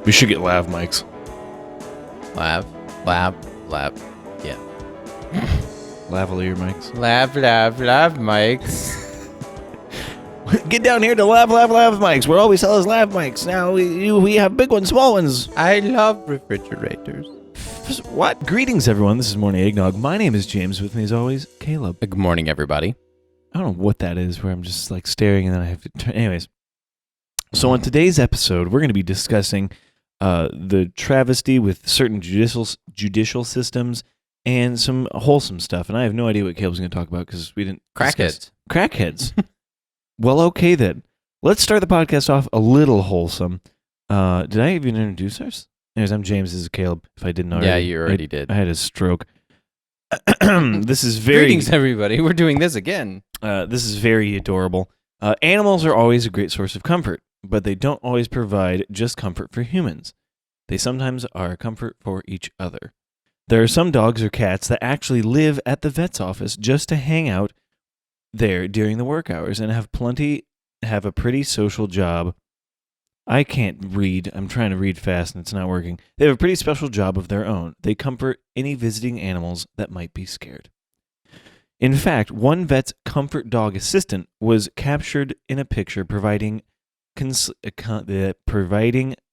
We should get lav mics. Lab. Yeah. Lavalier mics. Lab mics. Get down here to lav mics. Where all we sell is lav mics. Now we have big ones, small ones. I love refrigerators. What? Greetings, everyone. This is Morning Eggnog. My name is James. With me, as always, Caleb. Good morning, everybody. I don't know what that is, where I'm just like staring and then I have to turn. Anyways. So on today's episode, we're going to be discussing the travesty with certain judicial systems and some wholesome stuff. And I have no idea what Caleb's going to talk about because we didn't. Crackheads. Well, okay then. Let's start the podcast off a little wholesome. Did I even introduce ours? Anyways, I'm James. This is Caleb. If I didn't already. Yeah, you already did. I had a stroke. This is very. Greetings, everybody. We're doing this again. This is very adorable. Animals are always a great source of comfort, but they don't always provide just comfort for humans. They sometimes are a comfort for each other. There are some dogs or cats that actually live at the vet's office just to hang out there during the work hours and have a pretty social job. I can't read. I'm trying to read fast and it's not working. They have a pretty special job of their own. They comfort any visiting animals that might be scared. In fact, one vet's comfort dog assistant was captured in a picture providing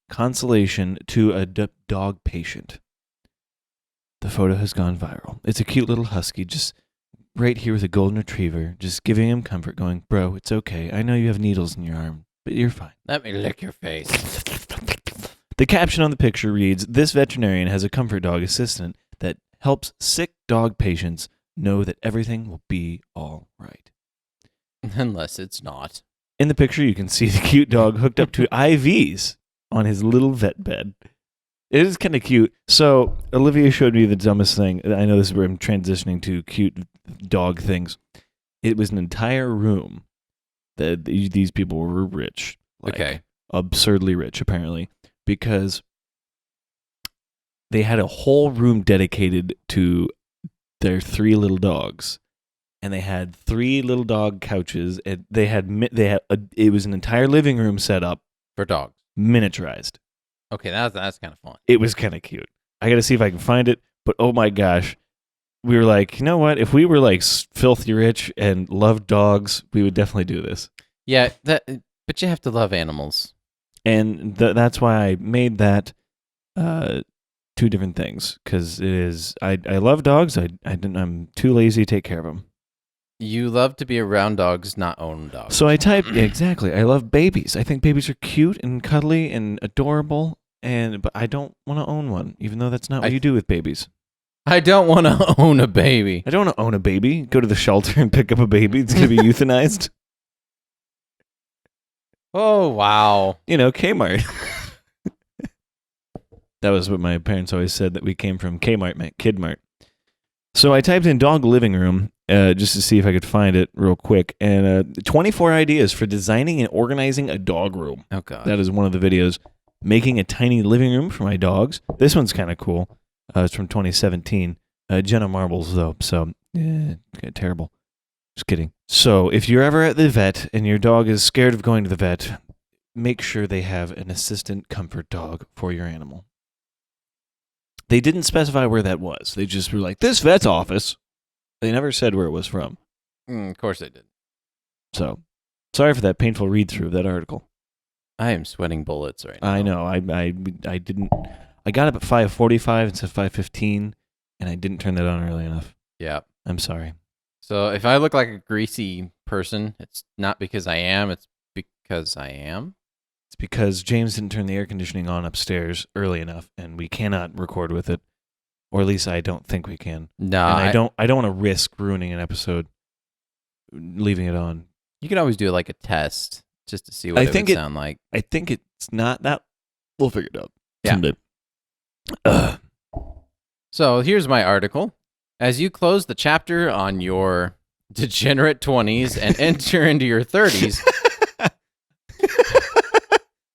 consolation to a dog patient. The photo has gone viral. It's a cute little husky just right here with a golden retriever, just giving him comfort, going, "Bro, it's okay. I know you have needles in your arm, but you're fine. Let me lick your face." The caption on the picture reads, "This veterinarian has a comfort dog assistant that helps sick dog patients know that everything will be all right." Unless it's not. In the picture, you can see the cute dog hooked up to IVs on his little vet bed. It is kind of cute. So, Olivia showed me the dumbest thing. I know this is where I'm transitioning to cute dog things. It was an entire room that these people were rich. Okay. Absurdly rich, apparently, because they had a whole room dedicated to their three little dogs. And they had three little dog couches. And it was an entire living room set up For dogs. miniaturized. Okay, that's kind of fun. It was kind of cute. I got to see if I can find it. But oh my gosh, we were like, you know what? If we were like filthy rich and loved dogs, we would definitely do this. Yeah, but you have to love animals. And that's why I made that two different things. Because it is, I love dogs. I'm too lazy to take care of them. You love to be around dogs, not own dogs. So I typed, yeah, exactly. I love babies. I think babies are cute and cuddly and adorable. But I don't want to own one, even though that's not what you do with babies. I don't want to own a baby. I don't want to own a baby. Go to the shelter and pick up a baby. It's going to be euthanized. Oh, wow. You know, Kmart. That was what my parents always said, that we came from. Kmart meant Kidmart. So I typed in dog living room just to see if I could find it real quick. And 24 ideas for designing and organizing a dog room. Oh, God. That is one of the videos. Making a tiny living room for my dogs. This one's kind of cool. It's from 2017. Jenna Marbles, though. So, terrible. Just kidding. So, if you're ever at the vet and your dog is scared of going to the vet, make sure they have an assistant comfort dog for your animal. They didn't specify where that was. They just were like, this vet's office. They never said where it was from. Of course they did. So, sorry for that painful read-through of that article. I am sweating bullets right now. I know. I didn't. I got up at 5:45 instead of 5:15, and I didn't turn that on early enough. Yeah. I'm sorry. So if I look like a greasy person, it's not because I am. It's because I am. It's because James didn't turn the air conditioning on upstairs early enough, and we cannot record with it, or at least I don't think we can. No, and I don't want to risk ruining an episode, leaving it on. You can always do like a test just to see what it would sound like. I think it's not that. We'll figure it out. Yeah. Someday. So here's my article. As you close the chapter on your degenerate 20s and enter into your 30s.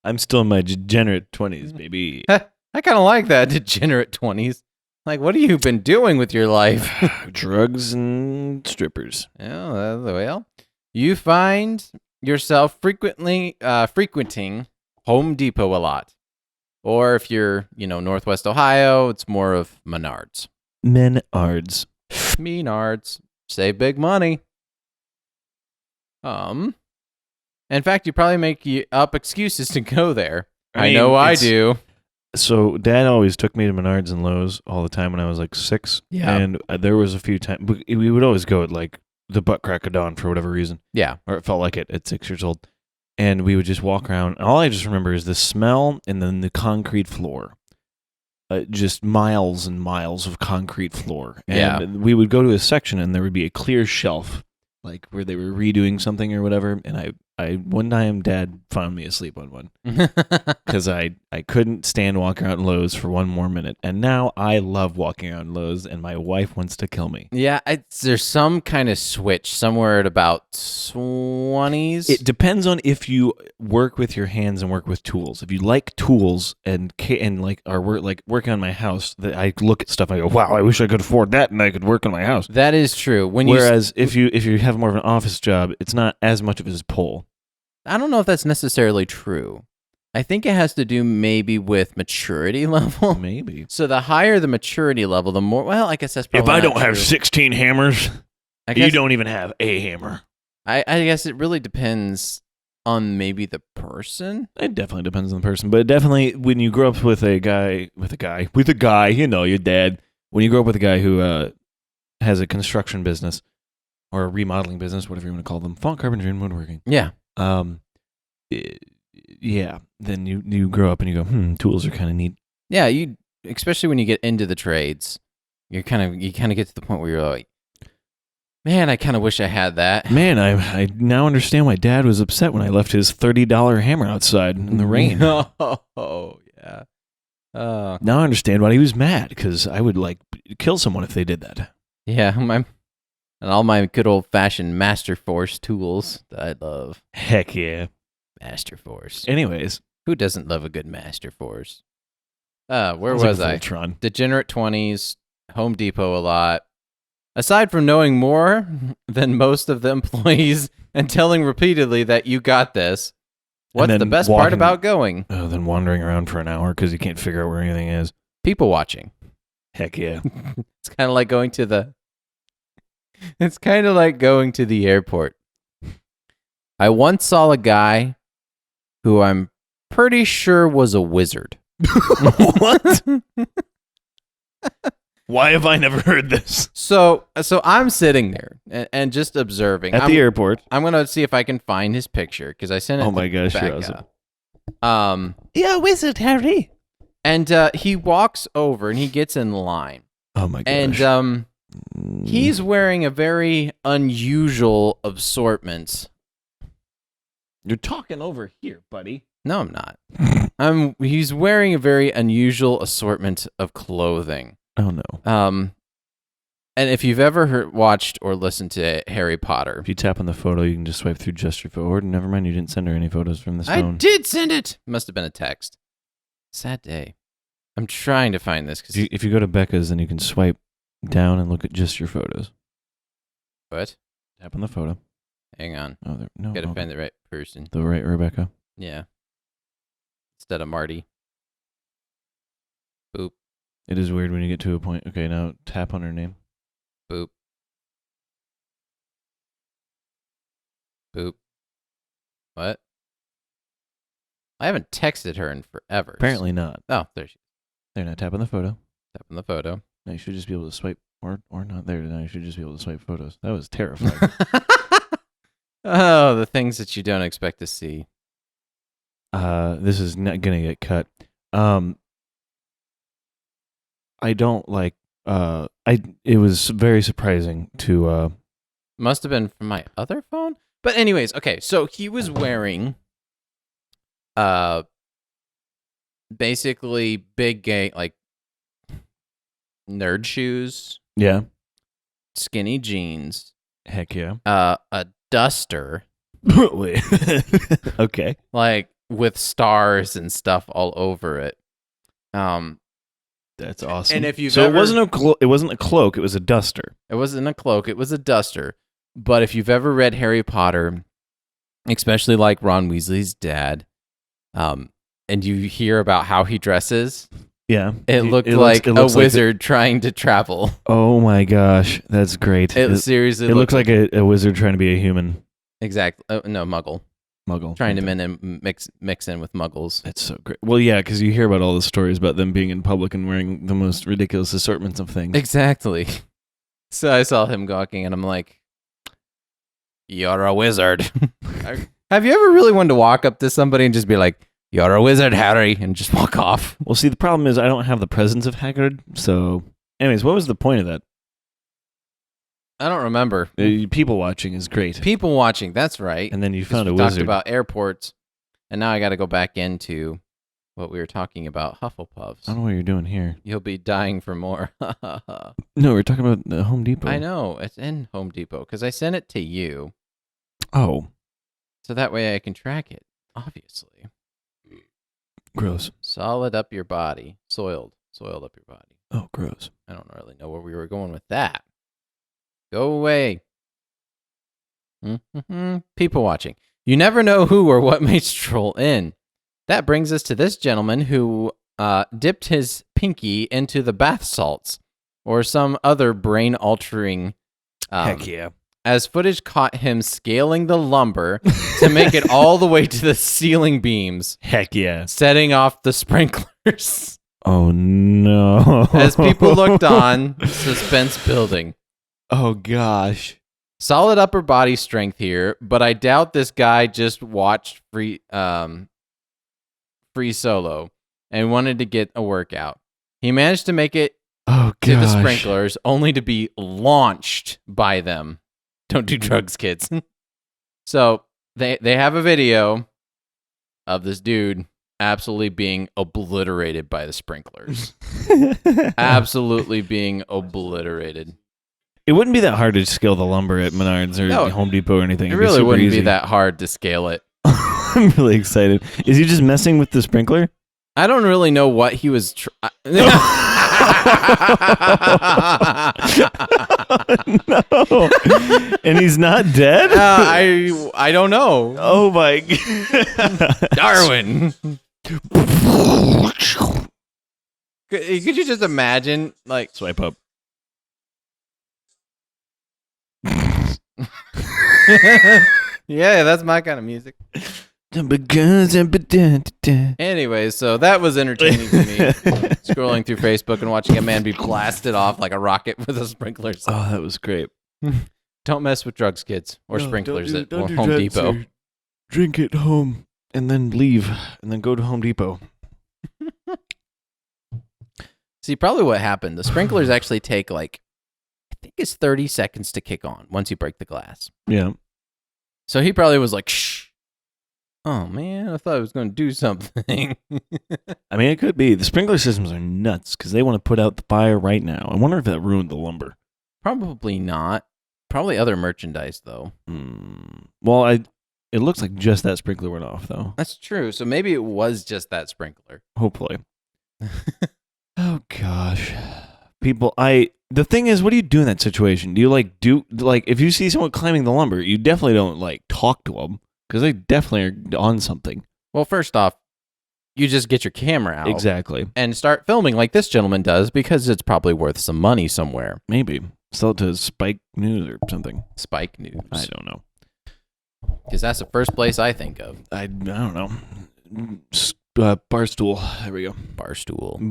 I'm still in my degenerate 20s, baby. I kind of like that, degenerate 20s. Like, what have you been doing with your life? Drugs and strippers. Yeah, well, you find yourself frequenting Home Depot a lot. Or if you're, Northwest Ohio, it's more of Menards. Menards. Menards. Save big money. In fact, you probably make up excuses to go there. I know I do. So Dad always took me to Menards and Lowe's all the time when I was like 6. Yeah. And there was a few times we would always go at like the butt crack of dawn for whatever reason. Yeah. Or it felt like it at 6 years old. And we would just walk around. All I just remember is the smell and then the concrete floor. Just miles and miles of concrete floor. And we would go to a section and there would be a clear shelf, like where they were redoing something or whatever. And I one time Dad found me asleep on one because I couldn't stand walking around Lowe's for one more minute. And now I love walking around Lowe's and my wife wants to kill me. Yeah, there's some kind of switch somewhere at about 20s. It depends on if you work with your hands and work with tools. If you like tools and like are working on my house, that I look at stuff and I go, wow, I wish I could afford that and I could work on my house. That is true. Whereas if you have more of an office job, it's not as much of a pull. I don't know if that's necessarily true. I think it has to do maybe with maturity level. Maybe. So the higher the maturity level, the more. Well, I guess that's probably. If I not don't true. have 16 hammers, you don't even have a hammer. I guess it really depends on maybe the person. It definitely depends on the person, but definitely when you grow up with a guy, your dad. When you grow up with a guy who has a construction business or a remodeling business, whatever you want to call them, font carpentry and woodworking. Yeah. Then you grow up and you go, tools are kind of neat. Yeah, especially when you get into the trades, you kind of get to the point where you're like, man, I kind of wish I had that. Man, I now understand why Dad was upset when I left his $30 hammer outside in the rain. Oh, yeah. Now I understand why he was mad, because I would kill someone if they did that. Yeah, and all my good old-fashioned Master Force tools that I love. Heck yeah. Master Force. Anyways. Who doesn't love a good Master Force? Where was I? Voltron. Degenerate 20s, Home Depot a lot. Aside from knowing more than most of the employees and telling repeatedly that you got this, what's the best part about going? Then wandering around for an hour because you can't figure out where anything is. People watching. Heck yeah. It's kind of like going to the... It's kind of like going to the airport. I once saw a guy who I'm pretty sure was a wizard. What? Why have I never heard this? So I'm sitting there and just observing. At the airport. I'm going to see if I can find his picture because I sent it Oh my gosh, to you're awesome. Yeah, wizard, Harry. And he walks over and he gets in line. Oh my gosh. And he's wearing a very unusual assortment. You're talking over here, buddy. No, I'm not. He's wearing a very unusual assortment of clothing. Oh no. And if you've ever watched or listened to Harry Potter, if you tap on the photo, you can just swipe through just your photo. Or never mind, you didn't send her any photos from this phone. I did send it. Must have been a text. Sad day. I'm trying to find this. If you go to Becca's, then you can swipe down and look at just your photos. What? Tap on the photo. Hang on. Oh, no. Gotta find the right person. The right Rebecca. Yeah. Instead of Marty. Boop. It is weird when you get to a point. Okay, now tap on her name. Boop. Boop. What? I haven't texted her in forever. Apparently not. Oh, there she is. There, now tap on the photo. Tap on the photo. Now you should just be able to swipe, or not there. Now you should just be able to swipe photos. That was terrifying. Oh, the things that you don't expect to see. This is not gonna get cut. I don't like. It was very surprising to. Must have been from my other phone. But anyways, okay. So he was wearing, basically big gay nerd shoes. Yeah. Skinny jeans. Heck yeah. A duster. Wait. Okay. Like with stars and stuff all over it. That's awesome. And if you've it wasn't a cloak, it was a duster. It wasn't a cloak, it was a duster. But if you've ever read Harry Potter, especially like Ron Weasley's dad, and you hear about how he dresses, Yeah. it looked It like looks a wizard trying to travel. Oh my gosh, that's great. It seriously It looks like a wizard trying to be a human. Exactly. No, Muggle. Muggle. Trying to mix in with Muggles. That's so great. Well, yeah, because you hear about all the stories about them being in public and wearing the most ridiculous assortments of things. Exactly. So I saw him gawking, and I'm like, "You're a wizard." Have you ever really wanted to walk up to somebody and just be like, "You're a wizard, Harry," and just walk off? Well, see, the problem is I don't have the presence of Hagrid. So, anyways, what was the point of that? I don't remember. People watching is great. People watching, that's right. And then you found a we talked wizard. about airports, and now I got to go back into what we were talking about, Hufflepuffs. I don't know what you're doing here. You'll be dying for more. No, we're talking about the Home Depot. I know. It's in Home Depot because I sent it to you. Oh. So that way I can track it, obviously. Gross. Solid up your body. Soiled up your body. Oh, gross. I don't really know where we were going with that. Go away. People watching. You never know who or what may stroll in. That brings us to this gentleman who dipped his pinky into the bath salts or some other brain-altering... Heck yeah. As footage caught him scaling the lumber to make it all the way to the ceiling beams. Heck yeah. Setting off the sprinklers. Oh, no. As people looked on, suspense building. Oh, gosh. Solid upper body strength here, but I doubt this guy just watched Free Solo and wanted to get a workout. He managed to make it to the sprinklers, only to be launched by them. Don't do drugs, kids. So they have a video of this dude absolutely being obliterated by the sprinklers. Absolutely being obliterated. It wouldn't be that hard to scale the lumber at Menards or Home Depot or anything. It really wouldn't be that hard to scale it. I'm really excited. Is he just messing with the sprinkler? I don't really know what he was... No. And he's not dead? I don't know. Oh my God. Darwin. Could you just imagine, like... Swipe up. Yeah, that's my kind of music. Anyway, so that was entertaining to me. Scrolling through Facebook and watching a man be blasted off like a rocket with a sprinkler. Oh, that was great. Don't mess with drugs, kids, or sprinklers at Home Depot. Drink at home and then leave and then go to Home Depot. See, probably what happened, the sprinklers actually take I think it's 30 seconds to kick on once you break the glass. Yeah. So he probably was like, shh. Oh, man, I thought I was going to do something. I mean, it could be. The sprinkler systems are nuts because they want to put out the fire right now. I wonder if that ruined the lumber. Probably not. Probably other merchandise, though. Well, it looks like just that sprinkler went off, though. That's true. So maybe it was just that sprinkler. Hopefully. Oh, gosh. People, the thing is, what do you do in that situation? Do you, if you see someone climbing the lumber, you definitely don't, talk to them. Because they definitely are on something. Well, first off, you just get your camera out. Exactly. And start filming like this gentleman does because it's probably worth some money somewhere. Maybe. Sell it to Spike News or something. Spike News. I don't know. Because that's the first place I think of. I don't know. Barstool. There we go. Barstool.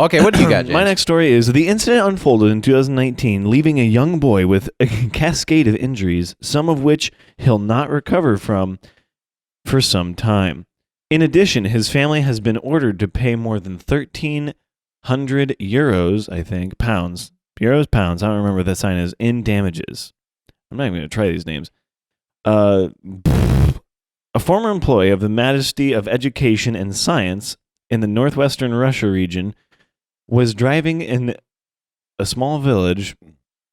Okay, what do you got, James? My next story is the incident unfolded in 2019, leaving a young boy with a cascade of injuries, some of which he'll not recover from for some time. In addition, his family has been ordered to pay more than 1,300 euros, I think, pounds. Euros, pounds, I don't remember what that sign is, in damages. I'm not even going to try these names. A former employee of the Majesty of Education and Science in the northwestern Russia region was driving in a small village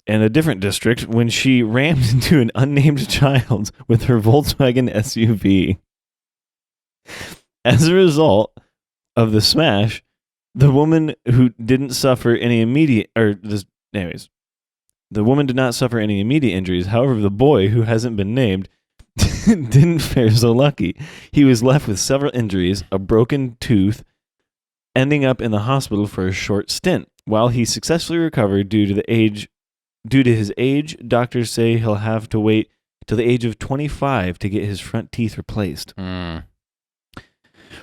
in a different district when she rammed into an unnamed child with her Volkswagen SUV. As a result of the smash, the woman who didn't suffer any immediate the woman did not suffer any immediate injuries. However, the boy, who hasn't been named, didn't fare so lucky. He was left with several injuries, a broken tooth, ending up in the hospital for a short stint. While he successfully recovered due to his age, doctors say he'll have to wait till the age of 25 to get his front teeth replaced.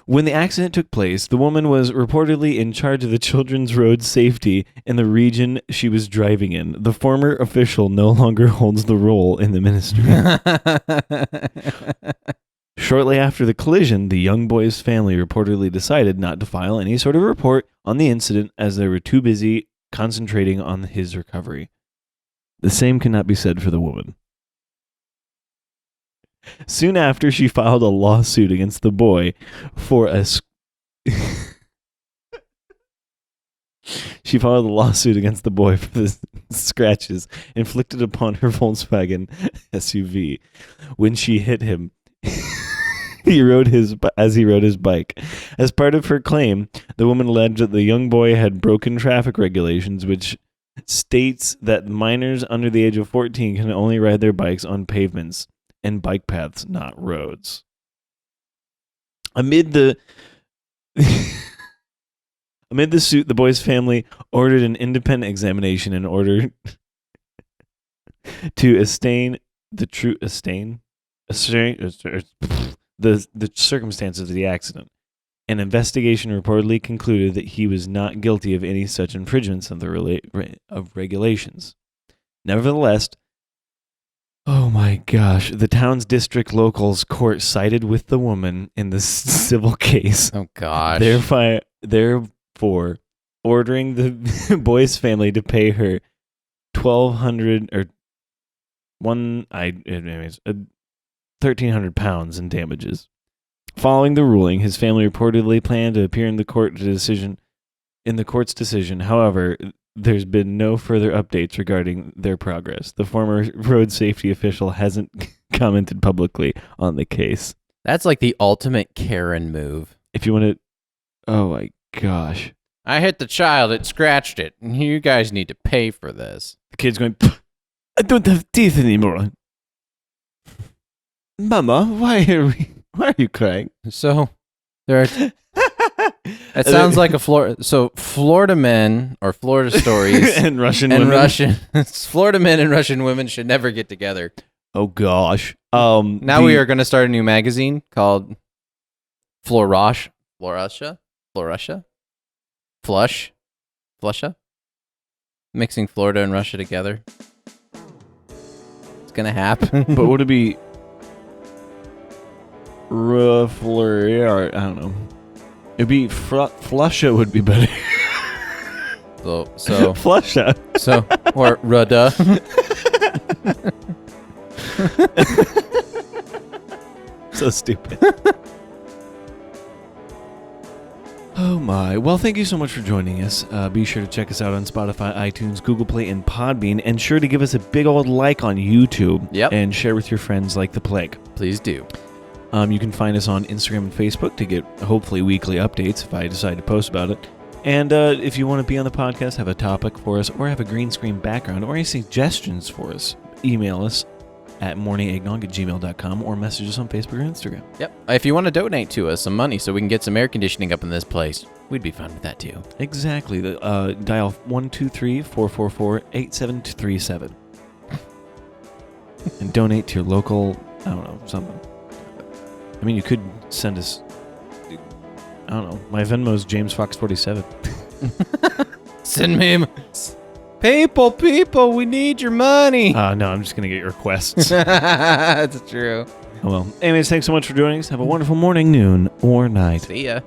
When the accident took place, the woman was reportedly in charge of the children's road safety in the region she was driving in. The former official no longer holds the role in the ministry. Shortly after the collision, the young boy's family reportedly decided not to file any sort of report on the incident as they were too busy concentrating on his recovery. The same cannot be said for the woman. Soon after, she filed a lawsuit against the boy for the scratches inflicted upon her Volkswagen SUV when she hit him. As he rode his bike. As part of her claim, the woman alleged that the young boy had broken traffic regulations, which states that minors under the age of 14 can only ride their bikes on pavements and bike paths, not roads. Amid the suit, the boy's family ordered an independent examination in order to ascertain the circumstances of the accident. An investigation reportedly concluded that he was not guilty of any such infringements of of regulations. Nevertheless, oh my gosh, the town's district locals court sided with the woman in the civil case. Oh gosh. Therefore, ordering the boy's family to pay her £1,300 in damages. Following the ruling, his family reportedly planned to appear in the court's decision. However, there's been no further updates regarding their progress. The former road safety official hasn't commented publicly on the case. That's like the ultimate Karen move. If you want to... Oh my gosh. I hit the child, it scratched it, and you guys need to pay for this. The kid's going, I don't have teeth anymore. Mama, why are you crying? So, there are... It sounds like a Florida men or Florida stories and Russian women. Florida men and Russian women should never get together. Oh gosh. Now we are going to start a new magazine called Flusha. Mixing Florida and Russia together. It's going to happen. But would it be roughly, or I don't know. It'd be Flusha would be better. So Flusha. So or Rudda. So stupid. Oh my. Well, thank you so much for joining us. Be sure to check us out on Spotify, iTunes, Google Play, and Podbean. And sure to give us a big old like on YouTube. Yep. And share with your friends like the plague. Please do. You can find us on Instagram and Facebook to get hopefully weekly updates if I decide to post about it. And if you want to be on the podcast, have a topic for us, or have a green screen background, or any suggestions for us, email us at morningeggnog@gmail.com or message us on Facebook or Instagram. Yep. If you want to donate to us some money so we can get some air conditioning up in this place, we'd be fine with that too. Exactly. Dial 123-444-8737. And donate to your local, I don't know, something. I mean, you could send us, I don't know, my Venmo's JamesFox47. Send me people, we need your money. No, I'm just going to get your requests. That's true. Oh, well. Anyways, thanks so much for joining us. Have a wonderful morning, noon, or night. See ya.